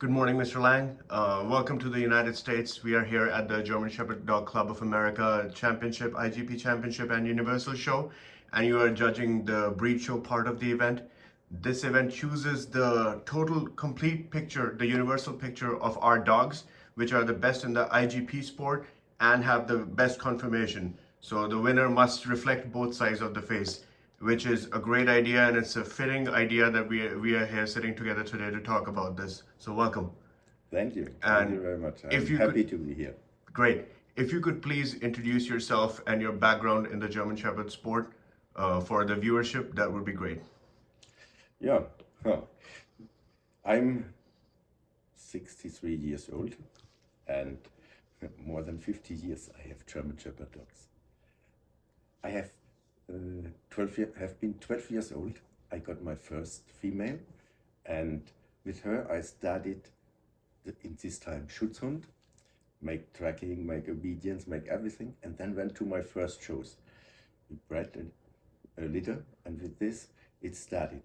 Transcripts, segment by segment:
Good morning, Mr. Lang. Welcome to the United States. We are here at the German Shepherd Dog Club of America Championship, IGP Championship, and Universal Show, and you are judging the breed show part of the event. This event chooses the total, complete picture, the universal picture of our dogs, which are the best in the IGP sport and have the best conformation. So the winner must reflect both sides of the face, which is a great idea, and it's a fitting idea that we are here sitting together today to talk about this. So welcome. Thank you. Thank And you very much. if I'm you could, happy to be here. great. If you could please introduce yourself and your background in the German Shepherd sport for the viewership, that would be great. Yeah. Huh. I'm 63 years old and more than 50 years I have German Shepherd dogs. I have have been 12 years old. I got my first female, and with her I studied in this time Schutzhund, make tracking, make obedience, make everything, and then went to my first shows. We bred a litter, and with this it started.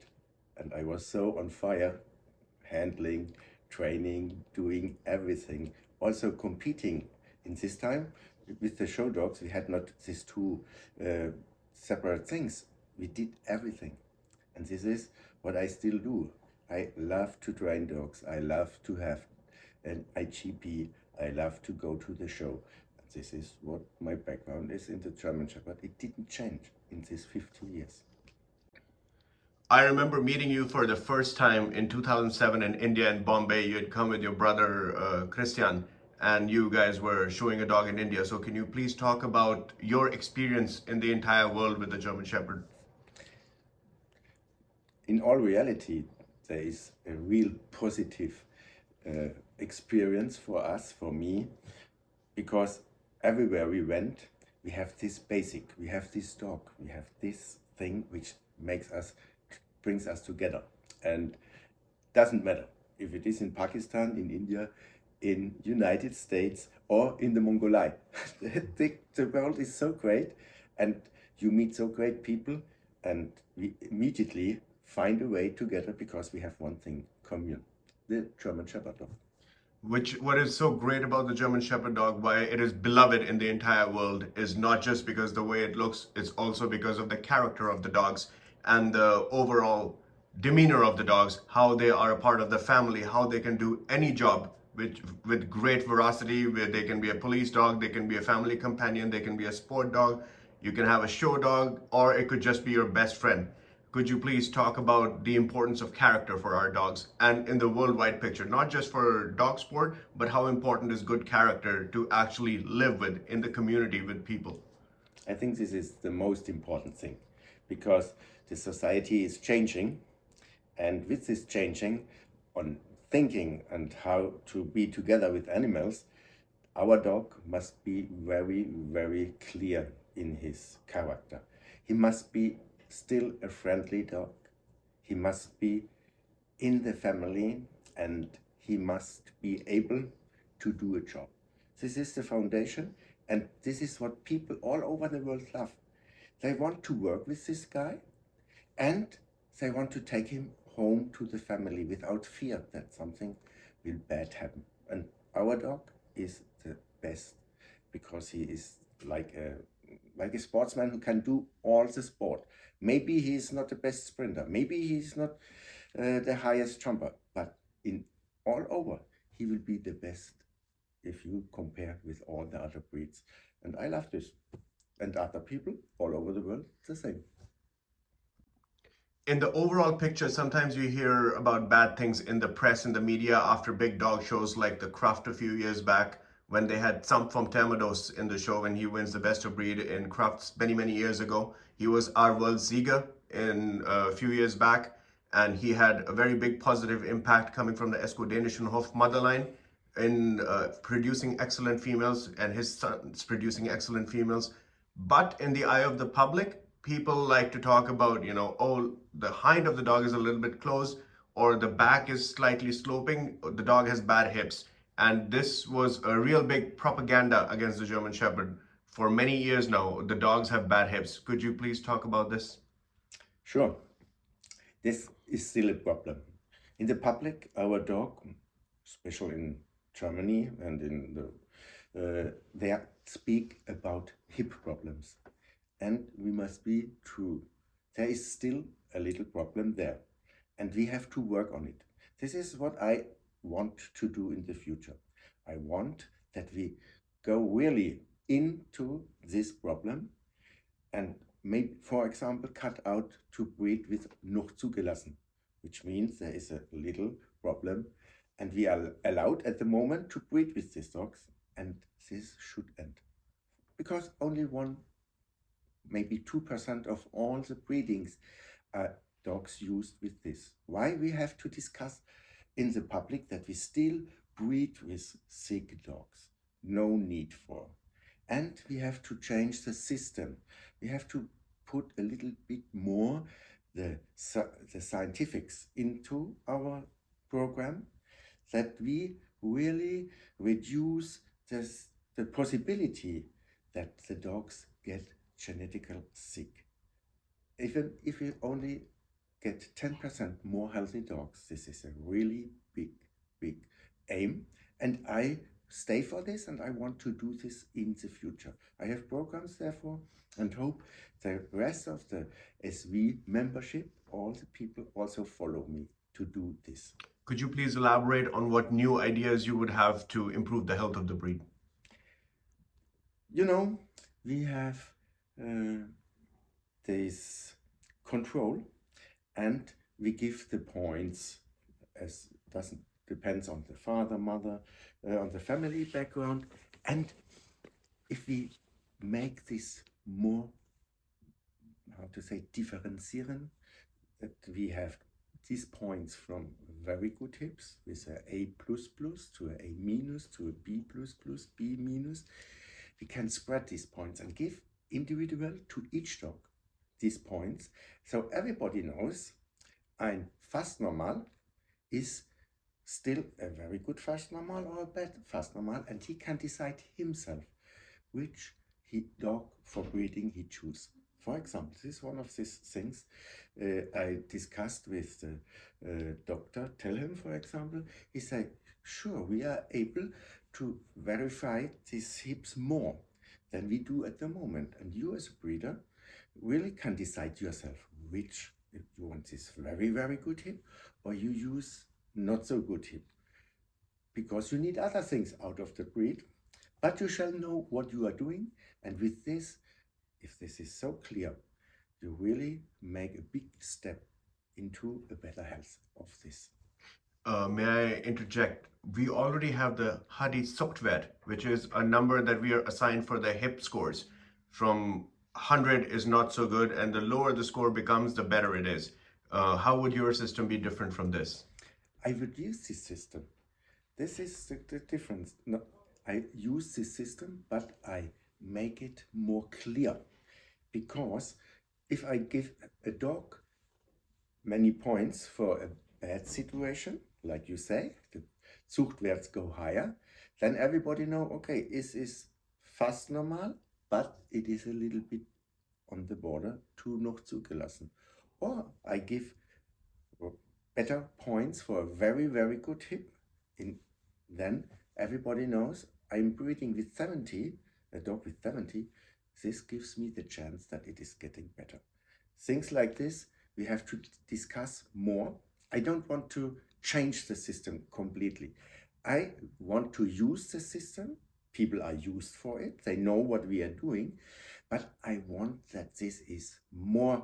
And I was so on fire, handling, training, doing everything. Also competing in this time with the show dogs. We had not these two separate things. We did everything. And this is what I still do. I love to train dogs. I love to have an IGP. I love to go to the show. And this is what my background is in the German Shepherd. It didn't change in these 50 years. I remember meeting you for the first time in 2007 in India and Bombay. You had come with your brother Christian, and you guys were showing a dog in India. So can you please talk about your experience in the entire world with the German Shepherd? In all reality, there is a real positive experience for us, for me, because everywhere we went, we have this basic, we have this dog, we have this thing which brings us together. And doesn't matter if it is in Pakistan, in India, in United States, or in the Mongolei. The world is so great, and you meet so great people, and we immediately find a way together because we have one thing common, the German Shepherd dog. What is so great about the German Shepherd dog, why it is beloved in the entire world, is not just because the way it looks, it's also because of the character of the dogs and the overall demeanor of the dogs, how they are a part of the family, how they can do any job with great veracity, where they can be a police dog, they can be a family companion, they can be a sport dog, you can have a show dog, or it could just be your best friend. Could you please talk about the importance of character for our dogs and in the worldwide picture, not just for dog sport, but how important is good character to actually live with in the community with people? I think this is the most important thing because the society is changing, and with this changing on thinking and how to be together with animals, our dog must be very, very clear in his character. He must be still a friendly dog. He must be in the family, and he must be able to do a job. This is the foundation, and this is what people all over the world love. They want to work with this guy, and they want to take him home to the family without fear that something will bad happen. And our dog is the best because he is like a sportsman who can do all the sport. Maybe he is not the best sprinter, maybe he is not the highest jumper, but in all over he will be the best if you compare with all the other breeds. And I love this. And other people all over the world the same. In the overall picture, sometimes you hear about bad things in the press and the media after big dog shows like the Kraft a few years back, when they had some from Termados in the show when he wins the best of breed in Crafts many years ago. He was our world Sieger in a few years back, and he had a very big positive impact coming from the Esko Dänischen Hof motherline in producing excellent females, and his son's producing excellent females. But in the eye of the public, people like to talk about, oh, the hind of the dog is a little bit closed, or the back is slightly sloping, or the dog has bad hips. And this was a real big propaganda against the German Shepherd. For many years now, the dogs have bad hips. Could you please talk about this? Sure. This is still a problem. In the public, our dog especially in Germany and in they speak about hip problems. And we must be true. There is still a little problem there, and we have to work on it. This is what I want to do in the future. I want that we go really into this problem and maybe, for example, cut out to breed with noch zugelassen, which means there is a little problem and we are allowed at the moment to breed with these dogs, and this should end. Because only maybe 2% of all the breedings are dogs used with this. Why we have to discuss in the public that we still breed with sick dogs? No need for. And we have to change the system. We have to put a little bit more the scientifics into our program, that we really reduce the possibility that the dogs get genetically sick. Even if we only get 10% more healthy dogs, this is a really big aim. And I stay for this, and I want to do this in the future. I have programs, therefore, and hope the rest of the SV membership, all the people also follow me to do this. Could you please elaborate on what new ideas you would have to improve the health of the breed? You know, we have this control, and we give the points as doesn't depends on the father, mother, on the family background. And if we make this more, how to say, differenzieren, that we have these points from very good hips with a A++ to a A- to a B++, B-, we can spread these points and give individual to each dog these points. So everybody knows ein fast normal is still a very good fast normal or a bad fast normal, and he can decide himself which dog for breeding he chooses. For example, this is one of these things I discussed with the doctor. Tell him, for example, he said, sure, we are able to verify these hips more than we do at the moment. And you as a breeder really can decide yourself which, if you want this very, very good hip, or you use not so good hip, because you need other things out of the breed, but you shall know what you are doing. And with this, if this is so clear, you really make a big step into a better health of this. May I interject? We already have the Hadi Suchtwert, which is a number that we are assigned for the hip scores. From 100 is not so good, and the lower the score becomes, the better it is. How would your system be different from this? I would use this system. This is the difference. No, I use this system, but I make it more clear. Because if I give a dog many points for a bad situation, like you say, the Zuchtwerts go higher, then everybody know, okay, this is fast normal, but it is a little bit on the border to noch zugelassen. Or I give better points for a very, very good hip. Then everybody knows I'm breeding with 70, a dog with 70. This gives me the chance that it is getting better. Things like this, we have to discuss more. I don't want to change the system completely. I want to use the system. People are used for it. They know what we are doing. But I want that this is more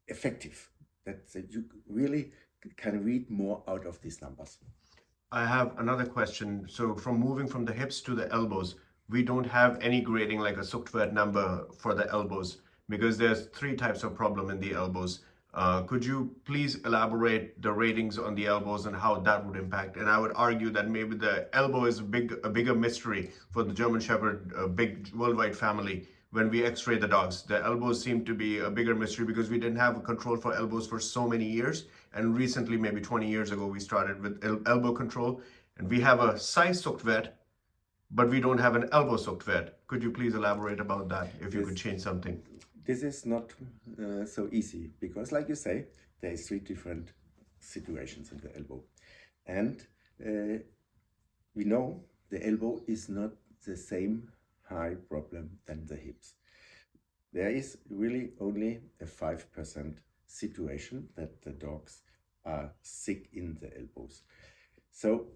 effective, that you really can read more out of these numbers. I have another question. So from moving from the hips to the elbows, we don't have any grading like a Suchtwert number for the elbows, because there's 3 types of problem in the elbows. Could you please elaborate the ratings on the elbows and how that would impact? And I would argue that maybe the elbow is a bigger mystery for the German Shepherd, a big worldwide family. When we x-ray the dogs, the elbows seem to be a bigger mystery because we didn't have a control for elbows for so many years. And recently, maybe 20 years ago, we started with elbow control. And we have a size Suchtwert, but we don't have an elbow Suchtwert. Could you please elaborate about that, if you could change something? This is not so easy, because like you say, there is 3 different situations in the elbow. And we know the elbow is not the same high problem than the hips. There is really only a 5% situation that the dogs are sick in the elbows. So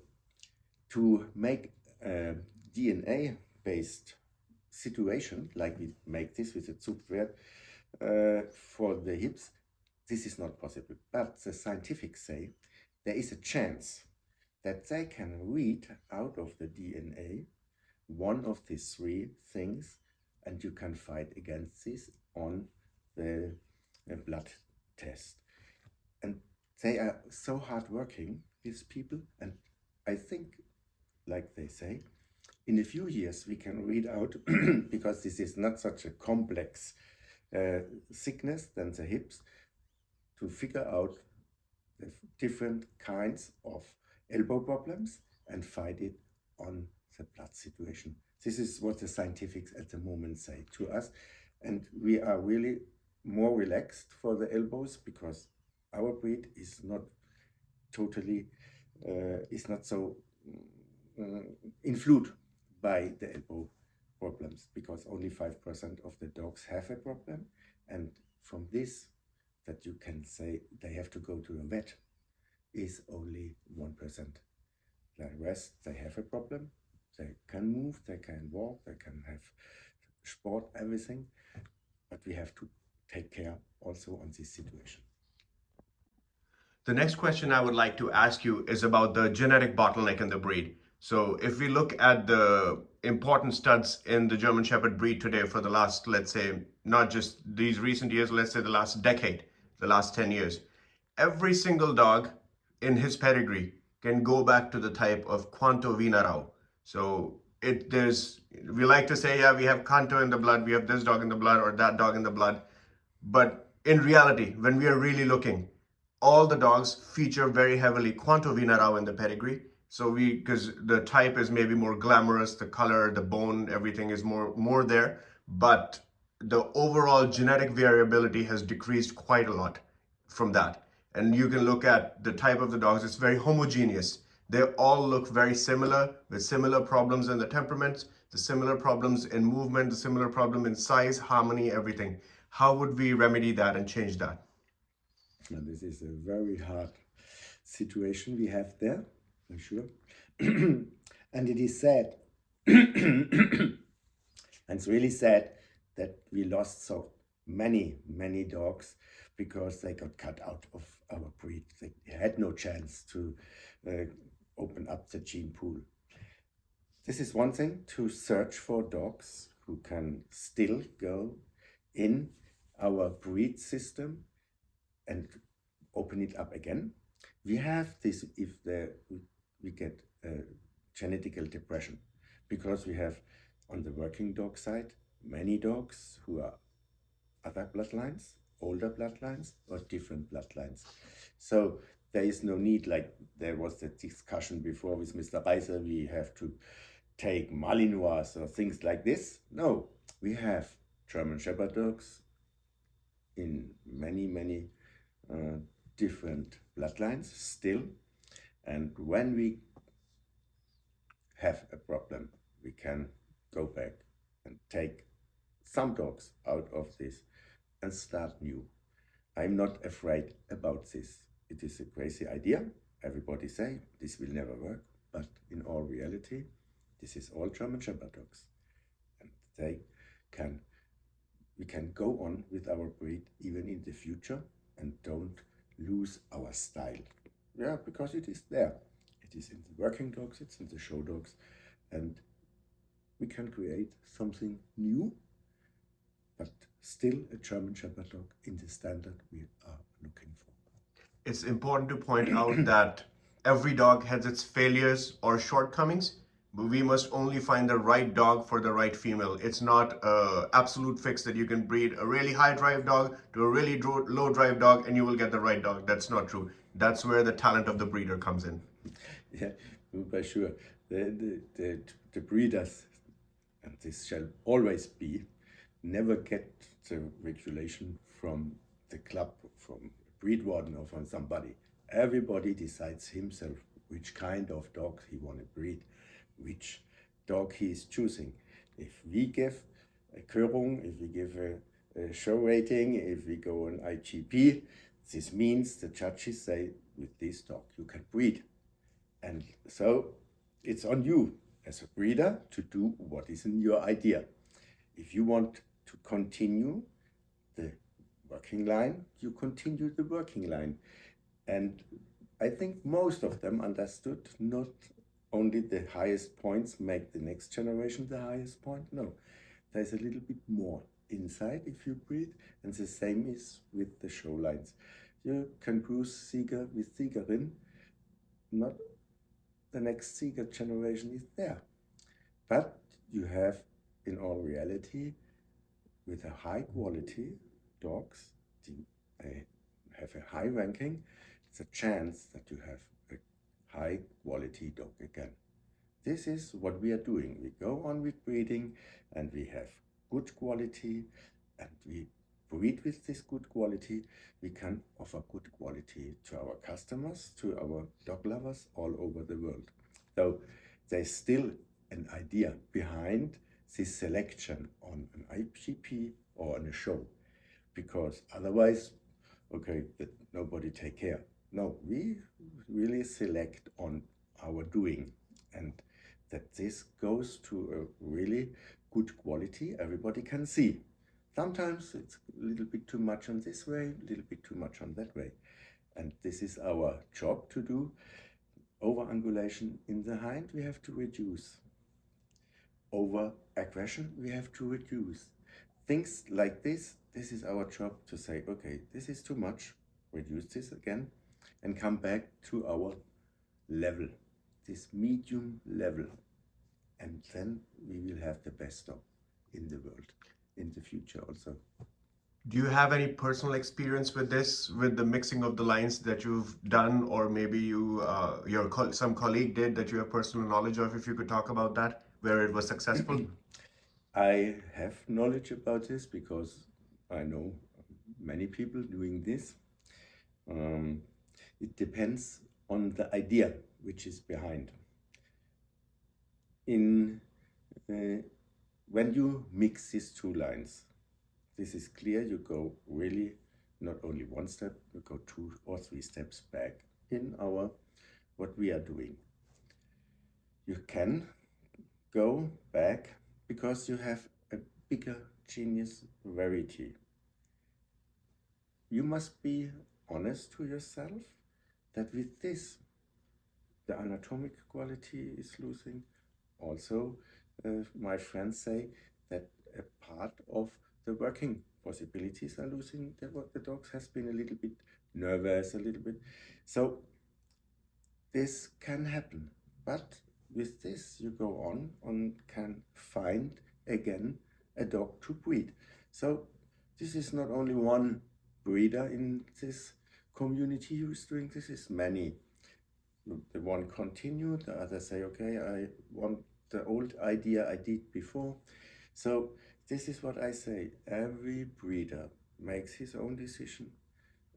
to make a DNA-based situation, like we make this with a Zugwert for the hips, this is not possible. But the scientific say there is a chance that they can read out of the DNA one of these three things, and you can fight against this on the blood test. And they are so hard working, these people, and I think, like they say, in a few years we can read out, because this is not such a complex sickness than the hips, to figure out the different kinds of elbow problems and fight it on the blood situation. This is what the scientifics at the moment say to us, and we are really more relaxed for the elbows because our breed is not totally is not so influenced by the elbow problems, because only 5% of the dogs have a problem, and from this that you can say they have to go to a vet is only 1%. The rest, they have a problem. They can move, they can walk, they can have sport, everything. But we have to take care also on this situation. The next question I would like to ask you is about the genetic bottleneck in the breed. So if we look at the important studs in the German Shepherd breed today for the last, let's say, not just these recent years, let's say the last decade, the last 10 years, every single dog in his pedigree can go back to the type of Quanto Vinarau. So we like to say, yeah, we have Kanto in the blood, we have this dog in the blood or that dog in the blood. But in reality, when we are really looking, all the dogs feature very heavily Quanto Vinarau in the pedigree. So because the type is maybe more glamorous, the color, the bone, everything is more there. But the overall genetic variability has decreased quite a lot from that. And you can look at the type of the dogs, it's very homogeneous. They all look very similar, with similar problems in the temperaments, the similar problems in movement, the similar problem in size, harmony, everything. How would we remedy that and change that? And this is a very hard situation we have there, for sure. And it is sad, and it's really sad that we lost so many dogs because they got cut out of our breed. They had no chance to open up the gene pool. This is one thing, to search for dogs who can still go in our breed system and open it up again. We have this if we get genetical depression, because we have on the working dog side many dogs who are other bloodlines, older bloodlines or different bloodlines. So there is no need, like there was the discussion before with Mr. Reiser, we have to take Malinois or things like this. No, we have German Shepherd dogs in many different bloodlines still. And when we have a problem, we can go back and take some dogs out of this and start new. I'm not afraid about this. It is a crazy idea. Everybody say this will never work, but in all reality, this is all German Shepherd dogs. And we can go on with our breed even in the future and don't lose our style. Yeah, because it is there. It is in the working dogs, it's in the show dogs, and we can create something new, but still a German Shepherd dog in the standard we are looking for. It's important to point out that every dog has its failures or shortcomings, but we must only find the right dog for the right female. It's not an absolute fix that you can breed a really high drive dog to a really low drive dog and you will get the right dog. That's not true. That's where the talent of the breeder comes in. Yeah, for sure. The breeders, and this shall always be, never get the regulation from the club, from breed warden or from somebody. Everybody decides himself which kind of dog he want to breed, which dog he is choosing. If we give a Körung, if we give a show rating, if we go on IGP, this means the judges say, with this dog you can breed. And so it's on you as a breeder to do what is in your idea. If you want to continue the working line, you continue the working line. And I think most of them understood not only the highest points make the next generation the highest point. No, there's a little bit more inside if you breed, and the same is with the show lines. You can cruise Sieger with Siegerin, not the next Sieger generation is there. But you have, in all reality, with a high quality dogs, they have a high ranking, it's a chance that you have a high quality dog again. This is what we are doing. We go on with breeding and we have good quality, and we breed with this good quality. We can offer good quality to our customers, to our dog lovers all over the world. So there's still an idea behind this selection on an IGP or on a show, because otherwise, okay, nobody take care. No, we really select on our doing, and that this goes to a really good quality everybody can see. Sometimes it's a little bit too much on this way, a little bit too much on that way. And this is our job to do. Over-angulation in the hind we have to reduce. Over-aggression we have to reduce. Things like this is our job to say, okay, this is too much, reduce this again, and come back to our level, this medium level. And then we will have the best dog in the world in the future also. Do you have any personal experience with this, with the mixing of the lines that you've done, or maybe you, some colleague did that you have personal knowledge of? If you could talk about that, where it was successful. I have knowledge about this because I know many people doing this. It depends on the idea which is behind. When you mix these two lines, this is clear, you go really not only one step, you go 2 or 3 steps back in what we are doing. You can go back because you have a bigger genius variety. You must be honest to yourself that with this, the anatomic quality is losing. Also, my friends say that a part of the working possibilities are losing. The dogs has been a little bit nervous, a little bit. So this can happen. But with this, you go on and can find again a dog to breed. So this is not only one breeder in this community who is doing this, is many. The one continue, the other say, okay, I want the old idea I did before. So this is what I say, every breeder makes his own decision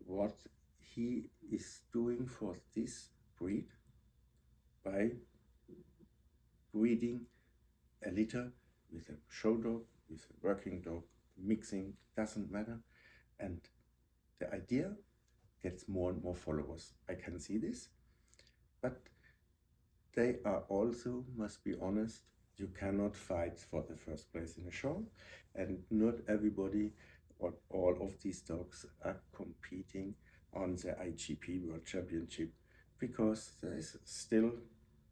what he is doing for this breed by breeding a litter with a show dog, with a working dog, mixing, doesn't matter. And the idea gets more and more followers. I can see this, but they are also, must be honest, you cannot fight for the first place in a show, and not everybody or all of these dogs are competing on the IGP World Championship, because there is still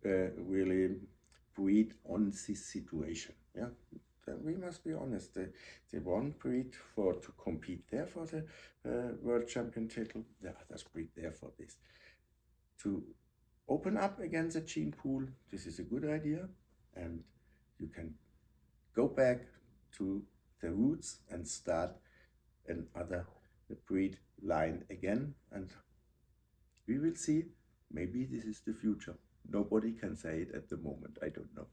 really breed on this situation. Yeah, then we must be honest. They want breed to compete there for the World Champion title. The others breed there for this. To open up again the gene pool, this is a good idea, and you can go back to the roots and start another breed line again, and we will see. Maybe this is the future. Nobody can say it at the moment. I don't know.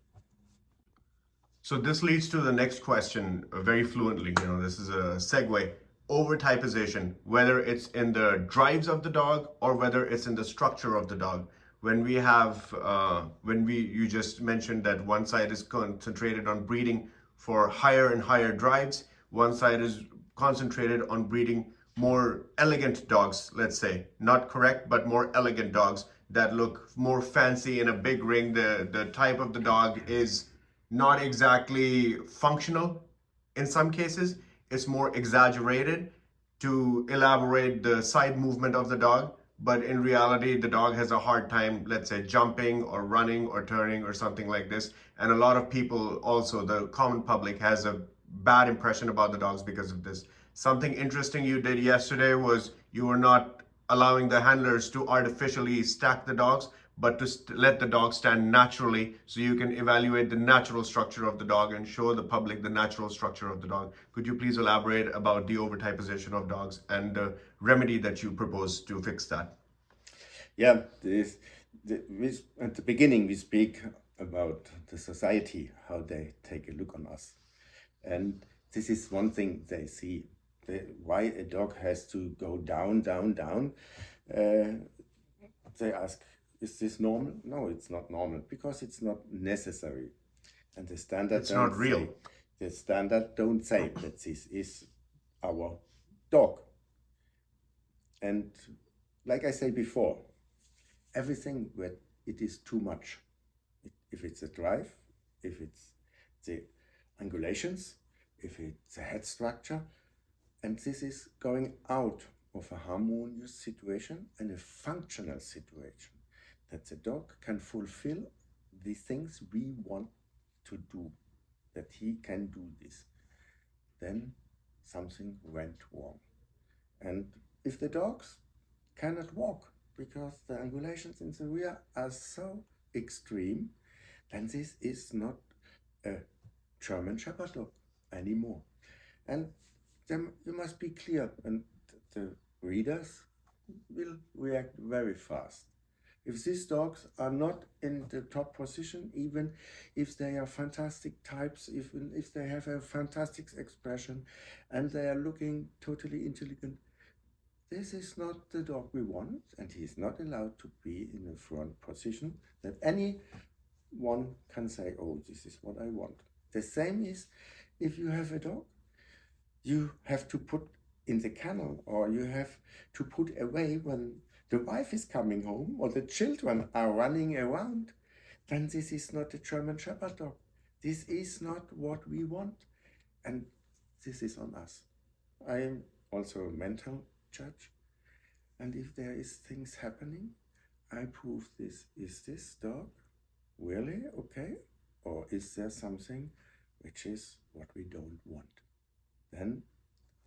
So this leads to the next question very fluently. This is a segue. Over-typization, whether it's in the drives of the dog or whether it's in the structure of the dog. when you just mentioned that one side is concentrated on breeding for higher and higher drives, one side is concentrated on breeding more elegant dogs, let's say, not correct, but more elegant dogs that look more fancy in a big ring. The type of the dog is not exactly functional in some cases. It's more exaggerated to elaborate the side movement of the dog, but in reality the dog has a hard time, let's say, jumping or running or turning or something like this. And a lot of people, also the common public, has a bad impression about the dogs because of this. Something interesting you did yesterday was you were not allowing the handlers to artificially stack the dogs, but to let the dog stand naturally, so you can evaluate the natural structure of the dog and show the public the natural structure of the dog. Could you please elaborate about the overtypization of dogs and the remedy that you propose to fix that? Yeah, at the beginning we speak about the society, how they take a look on us. And this is one thing they see. Why a dog has to go down, down, down. They ask, is this normal? No, it's not normal, because it's not necessary. And the standard It's not real. The standard don't say that this is our dog. And like I said before, everything where it is too much, if it's a drive, if it's the angulations, if it's a head structure, and this is going out of a harmonious situation and a functional situation, that the dog can fulfill the things we want to do, that he can do this, then something went wrong. And if the dogs cannot walk because the angulations in the rear are so extreme, then this is not a German Shepherd dog anymore. And then you must be clear, and the readers will react very fast. If these dogs are not in the top position, even if they are fantastic types, even if they have a fantastic expression and they are looking totally intelligent, this is not the dog we want, and he is not allowed to be in a front position that anyone can say, oh, this is what I want. The same is if you have a dog, you have to put in the kennel, or you have to put away when the wife is coming home or the children are running around, then this is not a German Shepherd dog. This is not what we want, and this is on us. I am also a mental judge, and if there is things happening, I prove this. Is this dog really okay, or is there something which is what we don't want? Then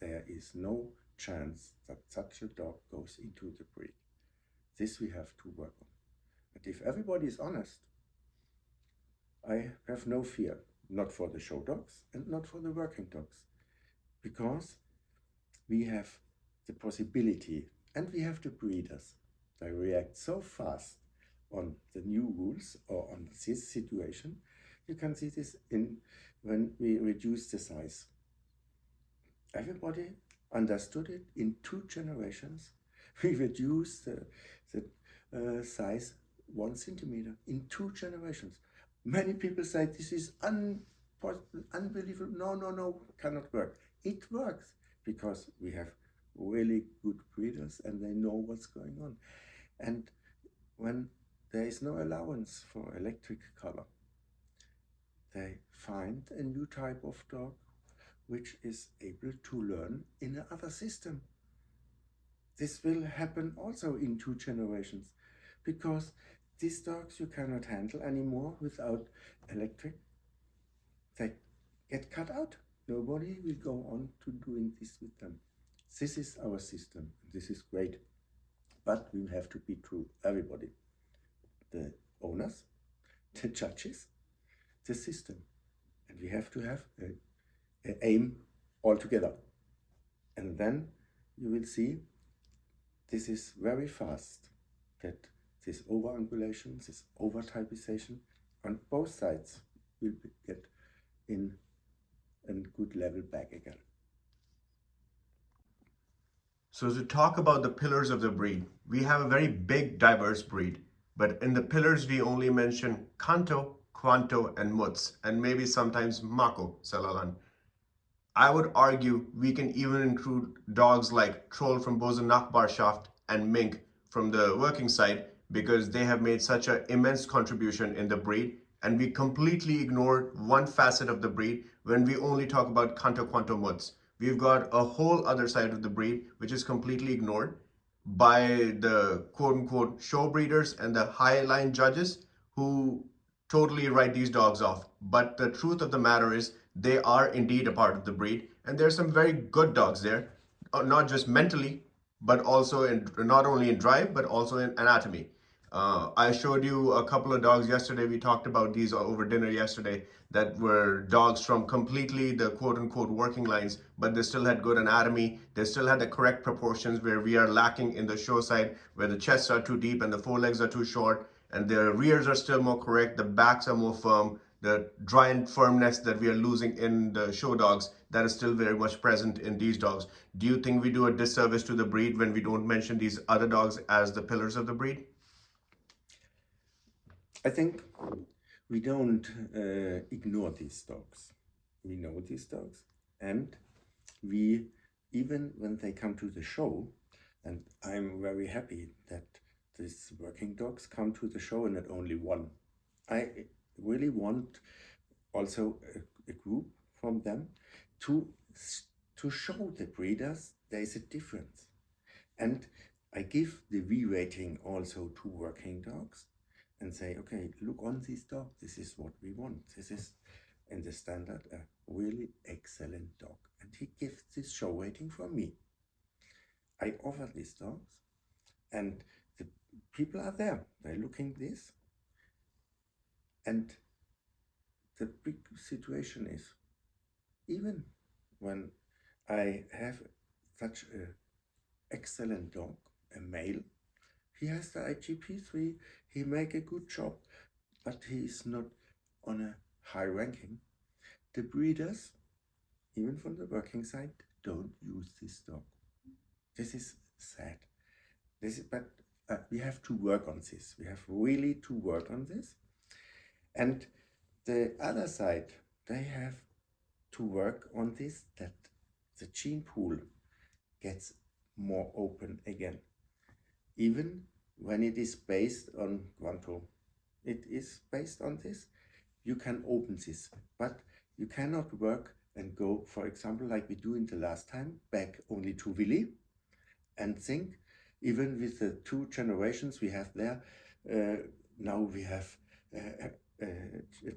there is no chance that such a dog goes into the breed. This we have to work on. But if everybody is honest, I have no fear, not for the show dogs and not for the working dogs, because we have the possibility, and we have the breeders. They react so fast on the new rules or on this situation. You can see this when we reduce the size. Everybody understood it. In 2 generations, we reduced the size 1 centimeter in 2 generations. Many people say this is unbelievable. No, cannot work. It works because we have really good breeders and they know what's going on. And when there is no allowance for electric color, they find a new type of dog which is able to learn in another system. This will happen also in 2 generations, because these dogs you cannot handle anymore without electric. They get cut out. Nobody will go on to doing this with them. This is our system. This is great. But we have to be true, everybody. The owners, the judges, the system. And we have to have an aim all together. And then you will see this is very fast, that this overangulation, this overtypization on both sides will get in a good level back again. So to talk about the pillars of the breed, we have a very big, diverse breed. But in the pillars, we only mention Kanto, Kwanto, and Mutz, and maybe sometimes Mako, Salalan. I would argue we can even include dogs like Troll from Bozen Nachbarschaft and Mink from the working side because they have made such an immense contribution in the breed, and we completely ignore one facet of the breed when we only talk about Kanto Kwanto Mutz. We've got a whole other side of the breed which is completely ignored by the quote-unquote show breeders and the high line judges who totally write these dogs off. But the truth of the matter is they are indeed a part of the breed, and there's some very good dogs there, not just mentally, but also in not only in drive but also in anatomy. I showed you a couple of dogs yesterday. We talked about these over dinner yesterday that were dogs from completely the quote unquote working lines, but they still had good anatomy. They still had the correct proportions where we are lacking in the show side, where the chests are too deep and the forelegs are too short, and their rears are still more correct. The backs are more firm. The dry and firmness that we are losing in the show dogs, that is still very much present in these dogs. Do you think we do a disservice to the breed when we don't mention these other dogs as the pillars of the breed? I think we don't ignore these dogs. We know these dogs, and we, even when they come to the show, and I'm very happy that these working dogs come to the show and not only one. I really want also a group from them to show the breeders there is a difference. And I give the V rating also to working dogs and say, okay, look on this dog, this is what we want. This is in the standard a really excellent dog. And he gives this show rating for me. I offer these dogs and the people are there, they're looking this. And the big situation is, even when I have such an excellent dog, a male, he has the IGP3, he make a good job, but he is not on a high ranking. The breeders, even from the working side, don't use this dog. This is sad. But we have to work on this. We have really to work on this. And the other side, they have to work on this, that the gene pool gets more open again. Even when it is based on Quanto, it is based on this. You can open this, but you cannot work and go, for example, like we do in the last time, back only to Willy and think, even with the 2 generations we have there, now we have a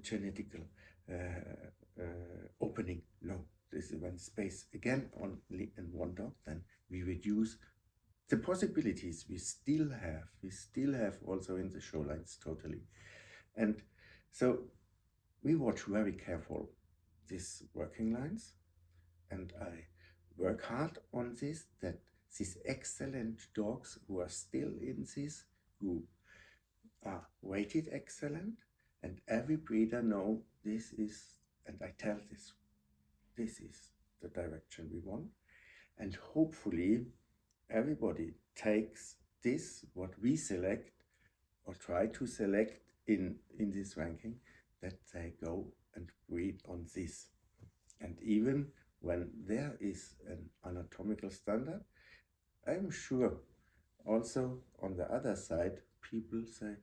genetical opening. No, this is one space again only in one dog. Then we reduce the possibilities we still have also in the show lines totally. And so we watch very careful these working lines, and I work hard on this, that these excellent dogs who are still in this group are rated excellent, and every breeder know this is, and I tell this is the direction we want, and hopefully everybody takes this, what we select or try to select in this ranking, that they go and breed on this. And even when there is an anatomical standard, I'm sure also on the other side, people say,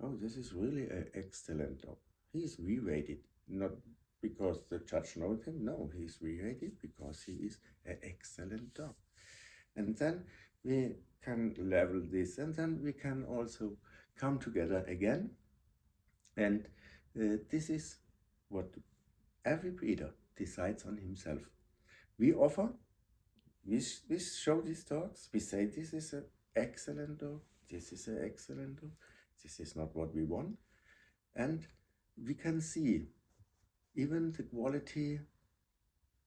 oh, this is really an excellent dog. He is re-rated, not because the judge knows him, no, he is re-rated because he is an excellent dog. And then we can level this, and then we can also come together again. And this is what every breeder decides on himself. We offer, we show these dogs, we say this is an excellent dog, this is an excellent dog, this is not what we want. And we can see even the quality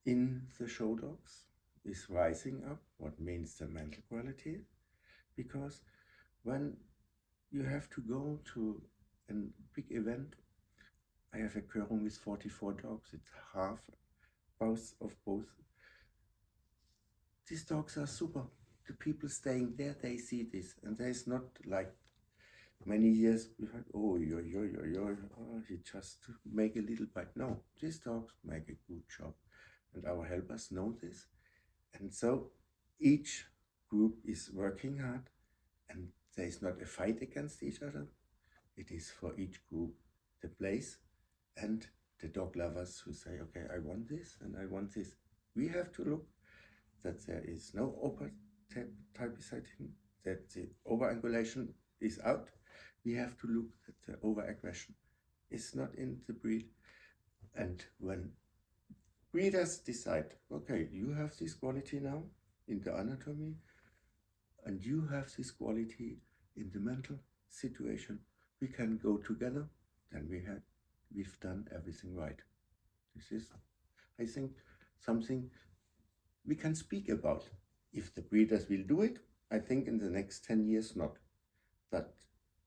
in the show dogs is rising up, what means the mental quality, because when you have to go to a big event, I have a quorum with 44 dogs, it's half both of both. These dogs are super. The people staying there, they see this, and there is not like many years we heard, oh, he just make a little bite. No, these dogs make a good job, and our helpers know this. And so each group is working hard, and there is not a fight against each other. It is for each group the place, and the dog lovers who say, okay, I want this and I want this. We have to look that there is no over-typizing, that the over-angulation is out. We have to look that the over-aggression is not in the breed. And when breeders decide, okay, you have this quality now in the anatomy, and you have this quality in the mental situation, we can go together, then we've done everything right. This is, I think, something we can speak about. If the breeders will do it, I think in the next 10 years not. But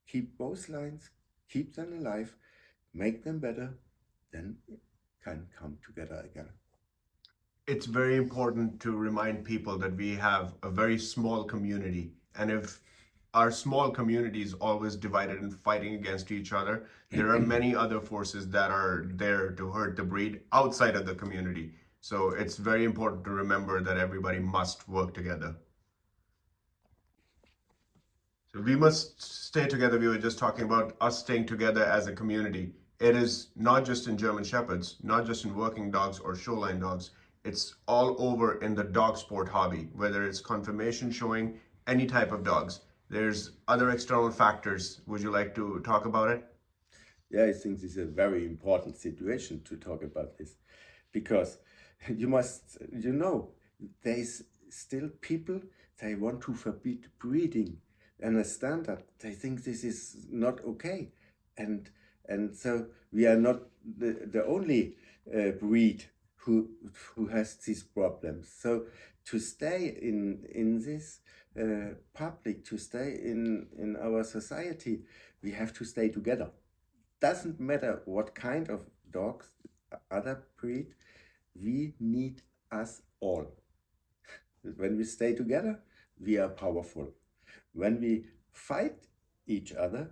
keep both lines, keep them alive, make them better, then it can come together again. It's very important to remind people that we have a very small community, and if our small community is always divided and fighting against each other, there are many other forces that are there to hurt the breed outside of the community. So it's very important to remember that everybody must work together. So we must stay together. We were just talking about us staying together as a community. It is not just in German Shepherds, not just in working dogs or showline dogs. It's all over in the dog sport hobby, whether it's conformation showing, any type of dogs. There's other external factors. Would you like to talk about it? Yeah, I think this is a very important situation to talk about this, because there is still people, they want to forbid breeding. Understand that they think this is not okay, and so we are not the only breed who has these problems. So to stay in this public, to stay in our society, we have to stay together. Doesn't matter what kind of dogs, other breed, we need us all. When we stay together, we are powerful. When we fight each other,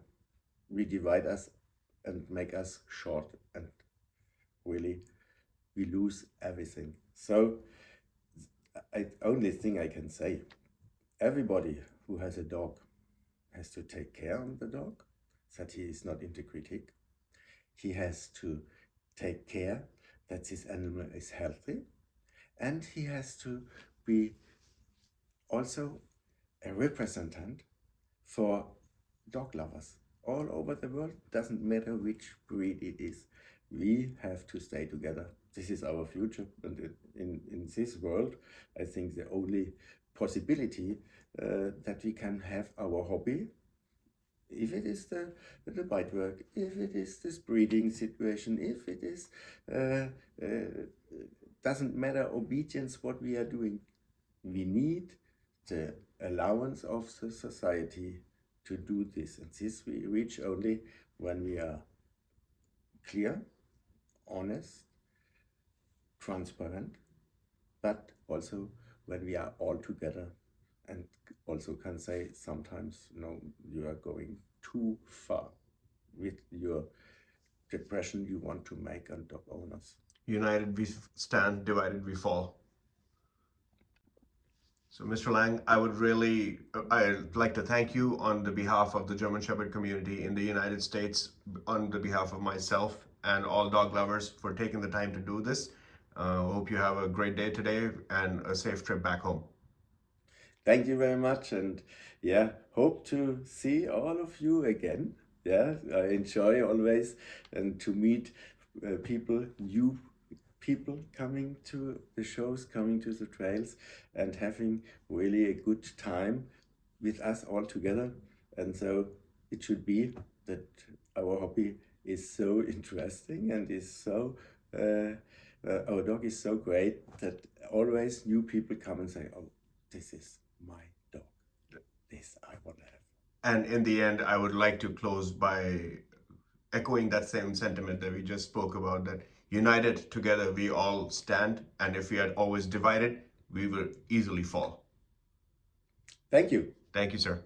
we divide us and make us short, and really we lose everything. So the only thing I can say, everybody who has a dog has to take care of the dog, that he is not into critique. He has to take care that this animal is healthy, and he has to be also a representative for dog lovers all over the world. Doesn't matter which breed it is. We have to stay together. This is our future, and in this world, I think the only possibility that we can have our hobby, if it is the bite work, if it is this breeding situation, if it is doesn't matter obedience what we are doing. We need the allowance of the society to do this, and this we reach only when we are clear, honest, transparent, but also when we are all together, and also can say sometimes, no, you are going too far with your depression you want to make on dog owners. United we stand, divided we fall. So, Mr. Lang, I'd like to thank you on the behalf of the German Shepherd community in the United States, on the behalf of myself and all dog lovers, for taking the time to do this. Hope you have a great day today and a safe trip back home. Thank you very much, and yeah, hope to see all of you again. Yeah, I enjoy always and to meet people, new people coming to the shows, coming to the trails, and having really a good time with us all together. And so it should be that our hobby is so interesting and is so our dog is so great that always new people come and say, oh, this is my dog, this I want to have. And in the end, I would like to close by echoing that same sentiment that we just spoke about, that united together we all stand, and if we are always divided, we will easily fall. Thank you. Thank you, sir.